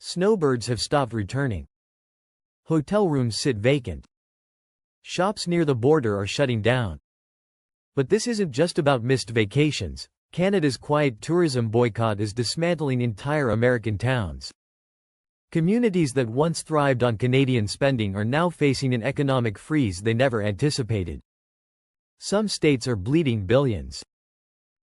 Snowbirds have stopped returning. Hotel rooms sit vacant. Shops near the border are shutting down. But this isn't just about missed vacations. Canada's quiet tourism boycott is dismantling entire American towns. Communities that once thrived on Canadian spending are now facing an economic freeze they never anticipated. Some states are bleeding billions.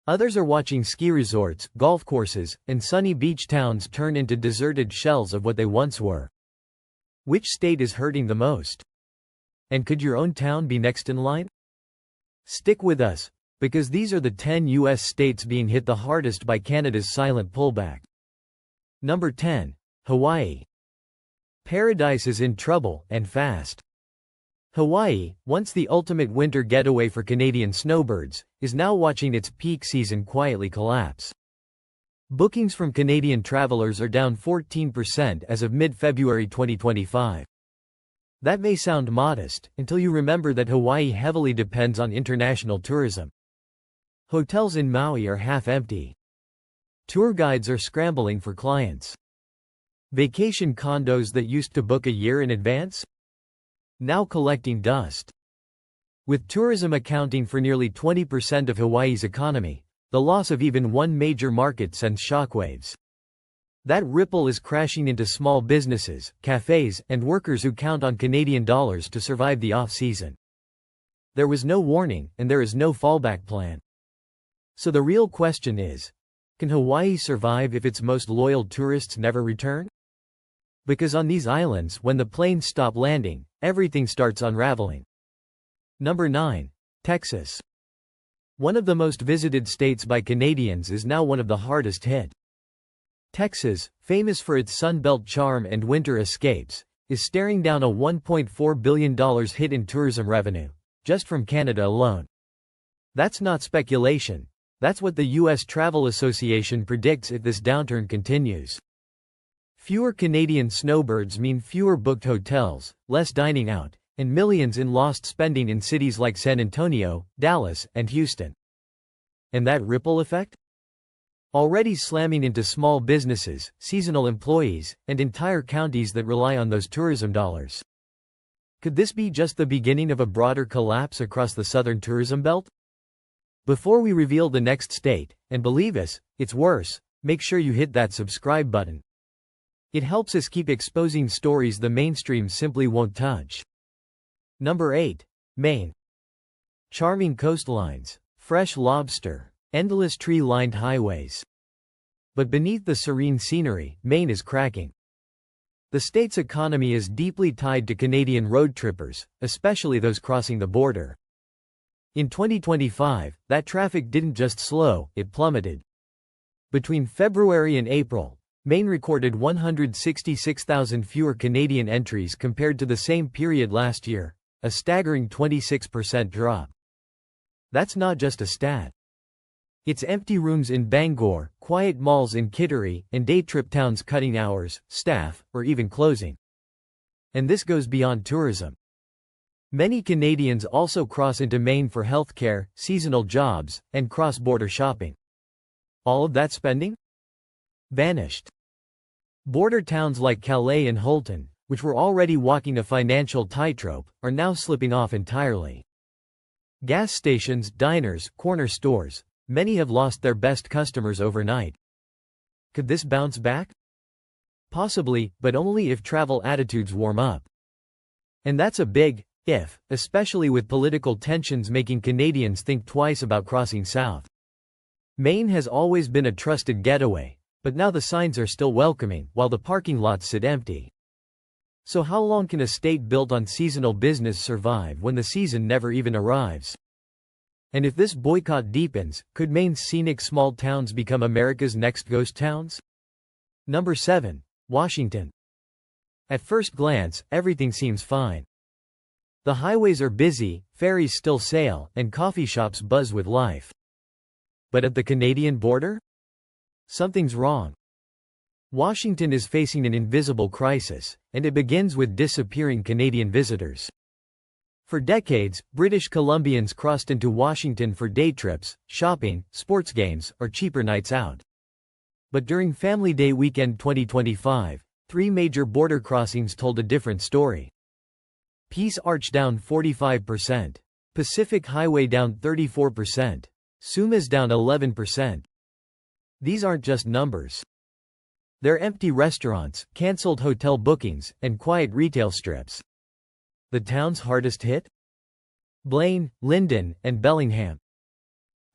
Others are watching ski resorts, golf courses, and sunny beach towns turn into deserted shells of what they once were. Which state is hurting the most? And could your own town be next in line? Stick with us, because these are the 10 U.S. states being hit the hardest by Canada's silent pullback. Number 10. Hawaii. Paradise is in trouble, and fast. Hawaii, once the ultimate winter getaway for Canadian snowbirds, is now watching its peak season quietly collapse. Bookings from Canadian travelers are down 14% as of mid-February 2025. That may sound modest, until you remember that Hawaii heavily depends on international tourism. Hotels in Maui are half empty. Tour guides are scrambling for clients. Vacation condos that used to book a year in advance? Now collecting dust. With tourism accounting for nearly 20% of Hawaii's economy, the loss of even one major market sends shockwaves. That ripple is crashing into small businesses, cafes, and workers who count on Canadian dollars to survive the off-season. There was no warning, and there is no fallback plan. So the real question is, can Hawaii survive if its most loyal tourists never return? Because on these islands, when the planes stop landing, everything starts unraveling. Number 9. Texas. One of the most visited states by Canadians is now one of the hardest hit. Texas, famous for its Sunbelt charm and winter escapes, is staring down a $1.4 billion hit in tourism revenue, just from Canada alone. That's not speculation. That's what the U.S. Travel Association predicts if this downturn continues. Fewer Canadian snowbirds mean fewer booked hotels, less dining out, and millions in lost spending in cities like San Antonio, Dallas, and Houston. And that ripple effect? Already slamming into small businesses, seasonal employees, and entire counties that rely on those tourism dollars. Could this be just the beginning of a broader collapse across the southern tourism belt? Before we reveal the next state, and believe us, it's worse, make sure you hit that subscribe button. It helps us keep exposing stories the mainstream simply won't touch. Number 8. Maine. Charming coastlines, fresh lobster, endless tree-lined highways. But beneath the serene scenery, Maine is cracking. The state's economy is deeply tied to Canadian road trippers, especially those crossing the border. In 2025, that traffic didn't just slow, it plummeted. Between February and April, Maine recorded 166,000 fewer Canadian entries compared to the same period last year, a staggering 26% drop. That's not just a stat. It's empty rooms in Bangor, quiet malls in Kittery, and day trip towns cutting hours, staff, or even closing. And this goes beyond tourism. Many Canadians also cross into Maine for healthcare, seasonal jobs, and cross-border shopping. All of that spending? Vanished. Border towns like Calais and Houlton, which were already walking a financial tightrope, are now slipping off entirely. Gas stations, diners, corner stores, many have lost their best customers overnight. Could this bounce back? Possibly, but only if travel attitudes warm up. And that's a big if, especially with political tensions making Canadians think twice about crossing south. Maine has always been a trusted getaway, but now the signs are still welcoming, while the parking lots sit empty. So how long can a state built on seasonal business survive when the season never even arrives? And if this boycott deepens, could Maine's scenic small towns become America's next ghost towns? Number 7. Washington. At first glance, everything seems fine. The highways are busy, ferries still sail, and coffee shops buzz with life. But at the Canadian border? Something's wrong. Washington is facing an invisible crisis, and it begins with disappearing Canadian visitors. For decades, British Columbians crossed into Washington for day trips, shopping, sports games, or cheaper nights out. But during Family Day weekend 2025, Three major border crossings told a different story. Peace Arch down 45%. Pacific Highway down 34%. Sumas down 11%. These aren't just numbers. They're empty restaurants, cancelled hotel bookings, and quiet retail strips. The towns hardest hit? Blaine, Lyndon, and Bellingham.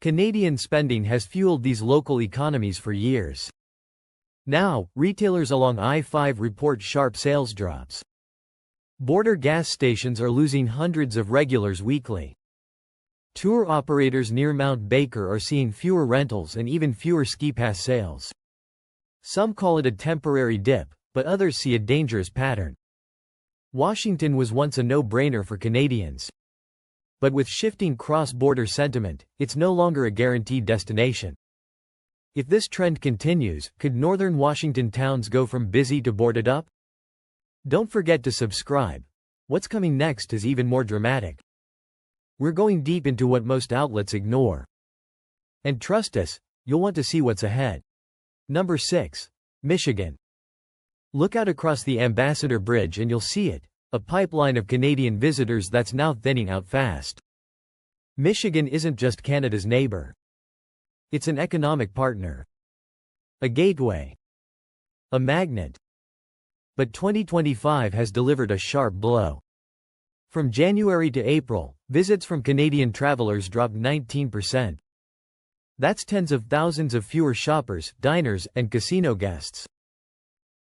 Canadian spending has fueled these local economies for years. Now, retailers along I-5 report sharp sales drops. Border gas stations are losing hundreds of regulars weekly. Tour operators near Mount Baker are seeing fewer rentals and even fewer ski pass sales. Some call it a temporary dip, but others see a dangerous pattern. Washington was once a no-brainer for Canadians. But with shifting cross-border sentiment, it's no longer a guaranteed destination. If this trend continues, could northern Washington towns go from busy to boarded up? Don't forget to subscribe. What's coming next is even more dramatic. We're going deep into what most outlets ignore. And trust us, you'll want to see what's ahead. Number 6. Michigan. Look out across the Ambassador Bridge and you'll see it, a pipeline of Canadian visitors that's now thinning out fast. Michigan isn't just Canada's neighbor. It's an economic partner. A gateway. A magnet. But 2025 has delivered a sharp blow. From January to April, visits from Canadian travelers dropped 19%. That's tens of thousands of fewer shoppers, diners, and casino guests.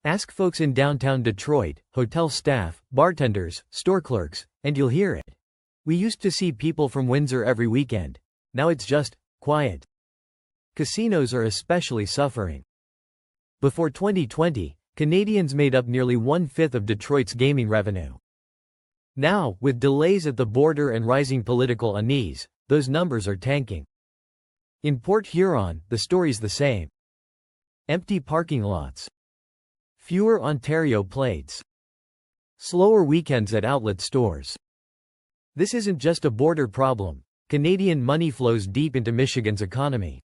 Ask folks in downtown Detroit, hotel staff, bartenders, store clerks, and you'll hear it. We used to see people from Windsor every weekend. Now it's just quiet. Casinos are especially suffering. Before 2020, Canadians made up nearly 1/5 of Detroit's gaming revenue. Now, with delays at the border and rising political unease, those numbers are tanking. In Port Huron, the story's the same. Empty parking lots. Fewer Ontario plates. Slower weekends at outlet stores. This isn't just a border problem. Canadian money flows deep into Michigan's economy.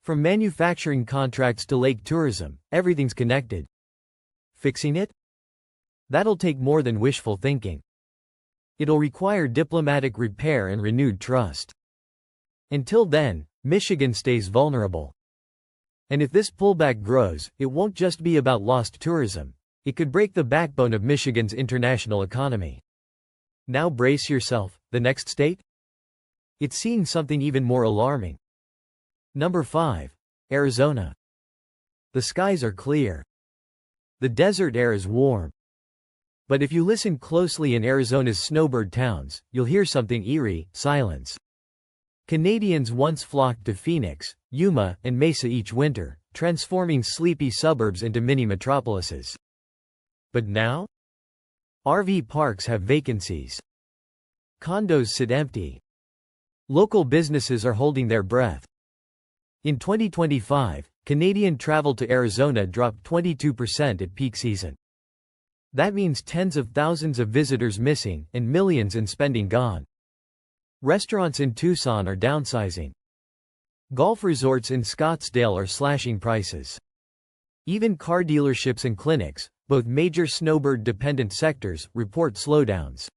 From manufacturing contracts to lake tourism, everything's connected. Fixing it? That'll take more than wishful thinking. It'll require diplomatic repair and renewed trust. Until then, Michigan stays vulnerable. And if this pullback grows, it won't just be about lost tourism. It could break the backbone of Michigan's international economy. Now brace yourself, the next state? It's seeing something even more alarming. Number 5. Arizona. The skies are clear. The desert air is warm. But if you listen closely in Arizona's snowbird towns, you'll hear something eerie: silence. Canadians once flocked to Phoenix, Yuma, and Mesa each winter, transforming sleepy suburbs into mini metropolises. But now? RV parks have vacancies. Condos sit empty. Local businesses are holding their breath. In 2025, Canadian travel to Arizona dropped 22% at peak season. That means tens of thousands of visitors missing and millions in spending gone. Restaurants in Tucson are downsizing. Golf resorts in Scottsdale are slashing prices. Even car dealerships and clinics, both major snowbird-dependent sectors, report slowdowns.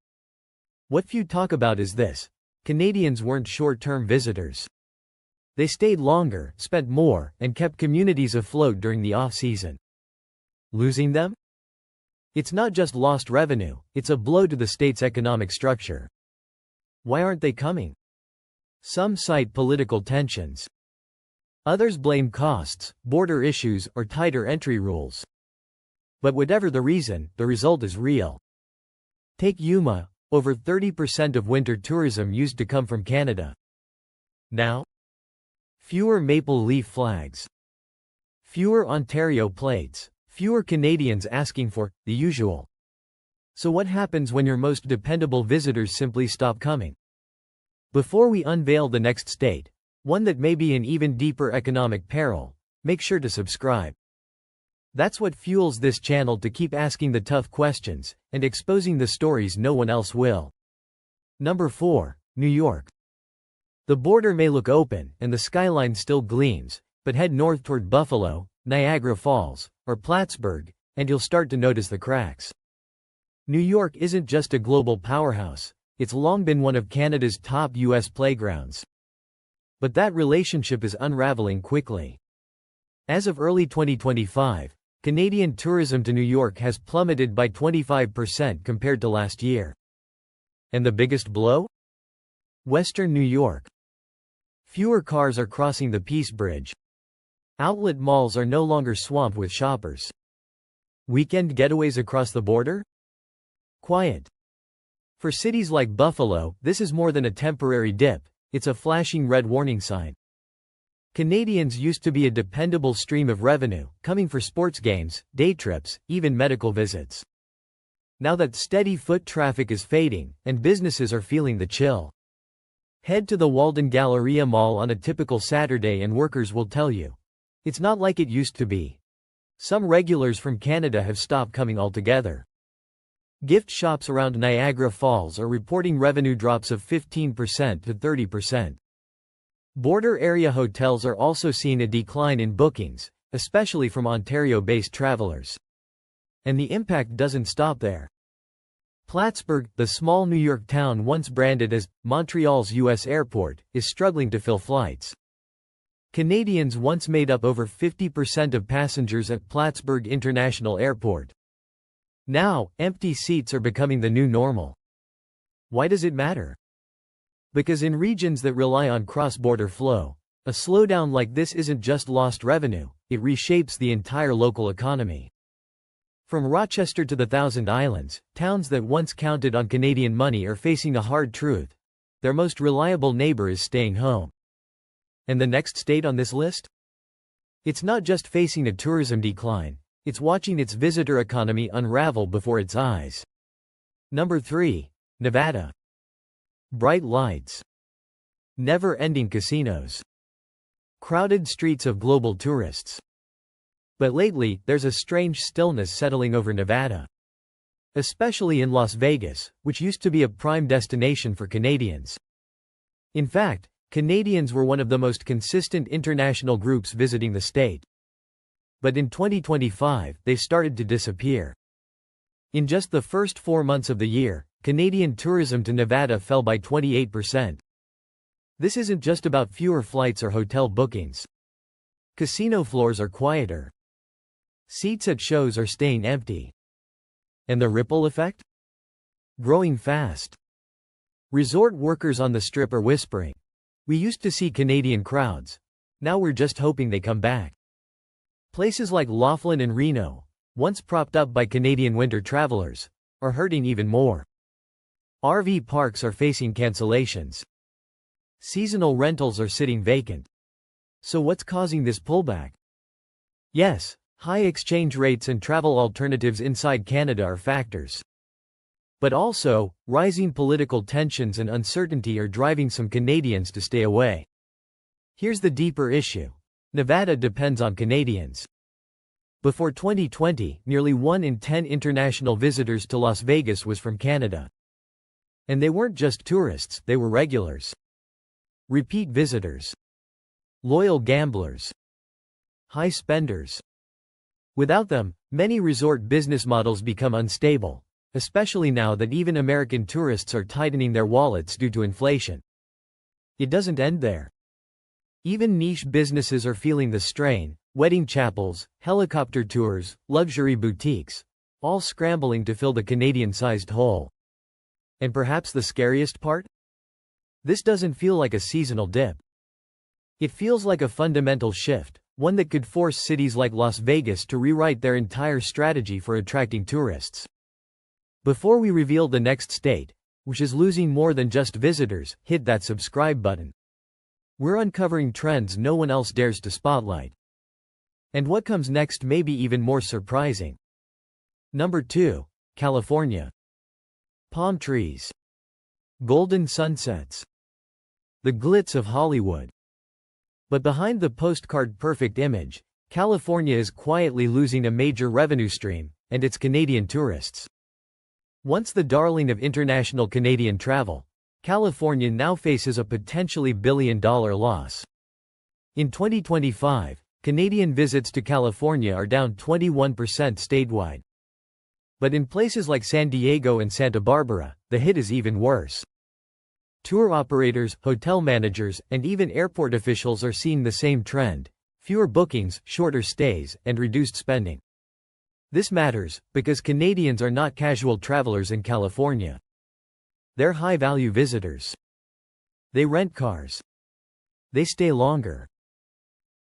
What few talk about is this: Canadians weren't short-term visitors. They stayed longer, spent more, and kept communities afloat during the off-season. Losing them? It's not just lost revenue, it's a blow to the state's economic structure. Why aren't they coming? Some cite political tensions. Others blame costs, border issues, or tighter entry rules. But whatever the reason, the result is real. Take Yuma. Over 30% of winter tourism used to come from Canada. Now? Fewer maple leaf flags. Fewer Ontario plates. Fewer Canadians asking for the usual. So what happens when your most dependable visitors simply stop coming? Before we unveil the next state, one that may be in even deeper economic peril, make sure to subscribe. That's what fuels this channel to keep asking the tough questions and exposing the stories no one else will. Number 4. New York. The border may look open and the skyline still gleams, but head north toward Buffalo, Niagara Falls, or Plattsburgh, and you'll start to notice the cracks. New York isn't just a global powerhouse, it's long been one of Canada's top US playgrounds. But that relationship is unraveling quickly. As of early 2025, Canadian tourism to New York has plummeted by 25% compared to last year. And the biggest blow? Western New York. Fewer cars are crossing the Peace Bridge. Outlet malls are no longer swamped with shoppers. Weekend getaways across the border? Quiet. For cities like Buffalo, this is more than a temporary dip, it's a flashing red warning sign. Canadians used to be a dependable stream of revenue, coming for sports games, day trips, even medical visits. Now that steady foot traffic is fading, and businesses are feeling the chill. Head to the Walden Galleria Mall on a typical Saturday and workers will tell you. It's not like it used to be. Some regulars from Canada have stopped coming altogether. Gift shops around Niagara Falls are reporting revenue drops of 15% to 30%. Border area hotels are also seeing a decline in bookings, especially from Ontario-based travelers. And the impact doesn't stop there. Plattsburgh, the small New York town once branded as Montreal's U.S. airport, is struggling to fill flights. Canadians once made up over 50% of passengers at Plattsburgh International Airport. Now, empty seats are becoming the new normal. Why does it matter? Because in regions that rely on cross-border flow, a slowdown like this isn't just lost revenue, it reshapes the entire local economy. From Rochester to the Thousand Islands, towns that once counted on Canadian money are facing a hard truth. Their most reliable neighbor is staying home. And the next state on this list? It's not just facing a tourism decline, it's watching its visitor economy unravel before its eyes. Number 3. Nevada. Bright lights. Never-ending casinos. Crowded streets of global tourists. But lately, there's a strange stillness settling over Nevada. Especially in Las Vegas, which used to be a prime destination for Canadians. In fact, Canadians were one of the most consistent international groups visiting the state. But in 2025, they started to disappear. In just the first 4 months of the year, Canadian tourism to Nevada fell by 28%. This isn't just about fewer flights or hotel bookings. Casino floors are quieter. Seats at shows are staying empty. And the ripple effect? Growing fast. Resort workers on the Strip are whispering, "We used to see Canadian crowds. Now we're just hoping they come back." Places like Laughlin and Reno, once propped up by Canadian winter travelers, are hurting even more. RV parks are facing cancellations. Seasonal rentals are sitting vacant. So what's causing this pullback? Yes, high exchange rates and travel alternatives inside Canada are factors. But also, rising political tensions and uncertainty are driving some Canadians to stay away. Here's the deeper issue. Nevada depends on Canadians. Before 2020, nearly 1 in 10 international visitors to Las Vegas was from Canada. And they weren't just tourists, they were regulars. Repeat visitors. Loyal gamblers. High spenders. Without them, many resort business models become unstable, especially now that even American tourists are tightening their wallets due to inflation. It doesn't end there. Even niche businesses are feeling the strain: wedding chapels, helicopter tours, luxury boutiques, all scrambling to fill the Canadian-sized hole. And perhaps the scariest part? This doesn't feel like a seasonal dip. It feels like a fundamental shift, one that could force cities like Las Vegas to rewrite their entire strategy for attracting tourists. Before we reveal the next state, which is losing more than just visitors, hit that subscribe button. We're uncovering trends no one else dares to spotlight. And what comes next may be even more surprising. Number 2. California. Palm trees. Golden sunsets. The glitz of Hollywood. But behind the postcard-perfect image, California is quietly losing a major revenue stream, and its Canadian tourists. Once the darling of international Canadian travel, California now faces a potentially billion-dollar loss. In 2025, Canadian visits to California are down 21% statewide. But in places like San Diego and Santa Barbara, the hit is even worse. Tour operators, hotel managers, and even airport officials are seeing the same trend: fewer bookings, shorter stays, and reduced spending. This matters, because Canadians are not casual travelers in California. They're high-value visitors. They rent cars. They stay longer.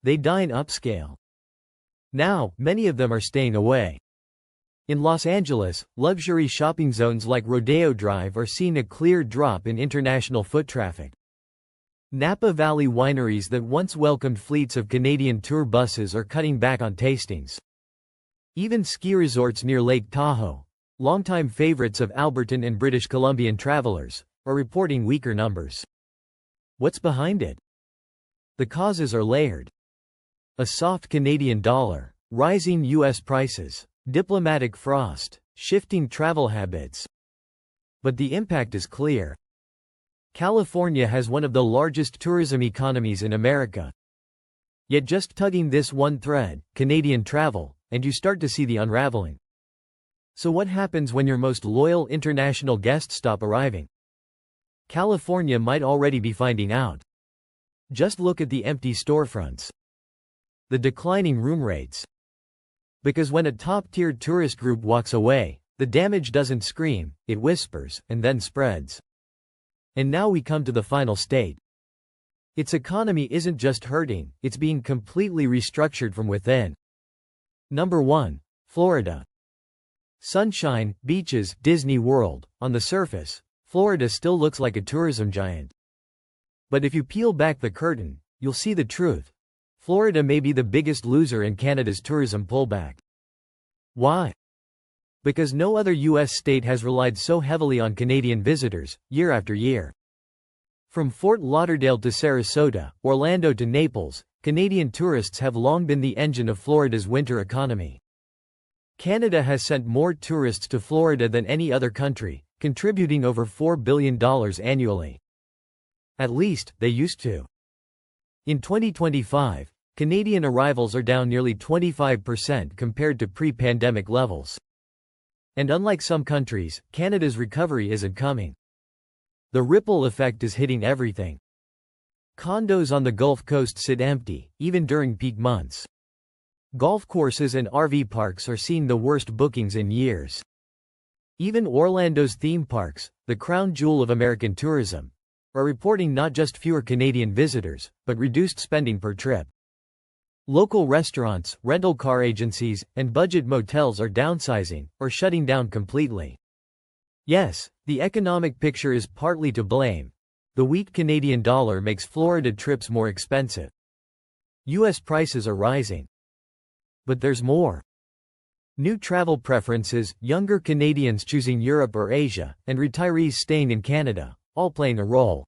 They dine upscale. Now, many of them are staying away. In Los Angeles, luxury shopping zones like Rodeo Drive are seeing a clear drop in international foot traffic. Napa Valley wineries that once welcomed fleets of Canadian tour buses are cutting back on tastings. Even ski resorts near Lake Tahoe, longtime favorites of Albertan and British Columbian travelers, are reporting weaker numbers. What's behind it? The causes are layered. A soft Canadian dollar, rising U.S. prices, diplomatic frost, shifting travel habits. But the impact is clear. California has one of the largest tourism economies in America. Yet just tugging this one thread, Canadian travel, and you start to see the unraveling. So what happens when your most loyal international guests stop arriving? California might already be finding out. Just look at the empty storefronts. The declining room rates. Because when a top-tiered tourist group walks away, the damage doesn't scream, it whispers, and then spreads. And now we come to the final state. Its economy isn't just hurting, it's being completely restructured from within. Number 1. Florida. Sunshine, beaches, Disney World. On the surface, Florida still looks like a tourism giant. But if you peel back the curtain, you'll see the truth. Florida may be the biggest loser in Canada's tourism pullback. Why? Because no other U.S. state has relied so heavily on Canadian visitors, year after year. From Fort Lauderdale to Sarasota, Orlando to Naples, Canadian tourists have long been the engine of Florida's winter economy. Canada has sent more tourists to Florida than any other country, contributing over $4 billion annually. At least, they used to. In 2025, Canadian arrivals are down nearly 25% compared to pre-pandemic levels. And unlike some countries, Canada's recovery isn't coming. The ripple effect is hitting everything. Condos on the Gulf Coast sit empty, even during peak months. Golf courses and RV parks are seeing the worst bookings in years. Even Orlando's theme parks, the crown jewel of American tourism, are reporting not just fewer Canadian visitors, but reduced spending per trip. Local restaurants, rental car agencies, and budget motels are downsizing, or shutting down completely. Yes, the economic picture is partly to blame. The weak Canadian dollar makes Florida trips more expensive. U.S. prices are rising. But there's more. New travel preferences, younger Canadians choosing Europe or Asia, and retirees staying in Canada, all playing a role.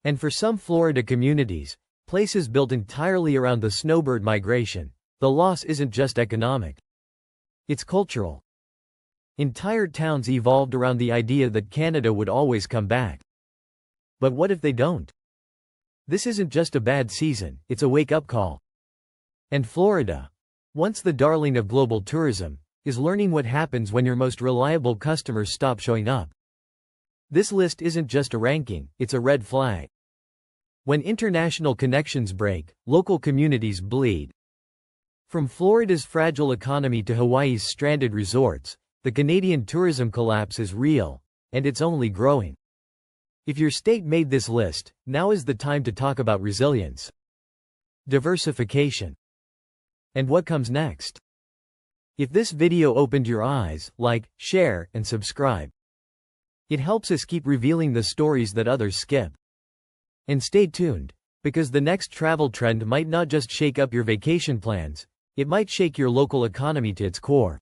And for some Florida communities, places built entirely around the snowbird migration, the loss isn't just economic. It's cultural. Entire towns evolved around the idea that Canada would always come back. But what if they don't? This isn't just a bad season, it's a wake-up call. And Florida, once the darling of global tourism, is learning what happens when your most reliable customers stop showing up. This list isn't just a ranking, it's a red flag. When international connections break, local communities bleed. From Florida's fragile economy to Hawaii's stranded resorts, the Canadian tourism collapse is real, and it's only growing. If your state made this list, now is the time to talk about resilience. Diversification. And what comes next? If this video opened your eyes, like, share, and subscribe. It helps us keep revealing the stories that others skip. And stay tuned, because the next travel trend might not just shake up your vacation plans, it might shake your local economy to its core.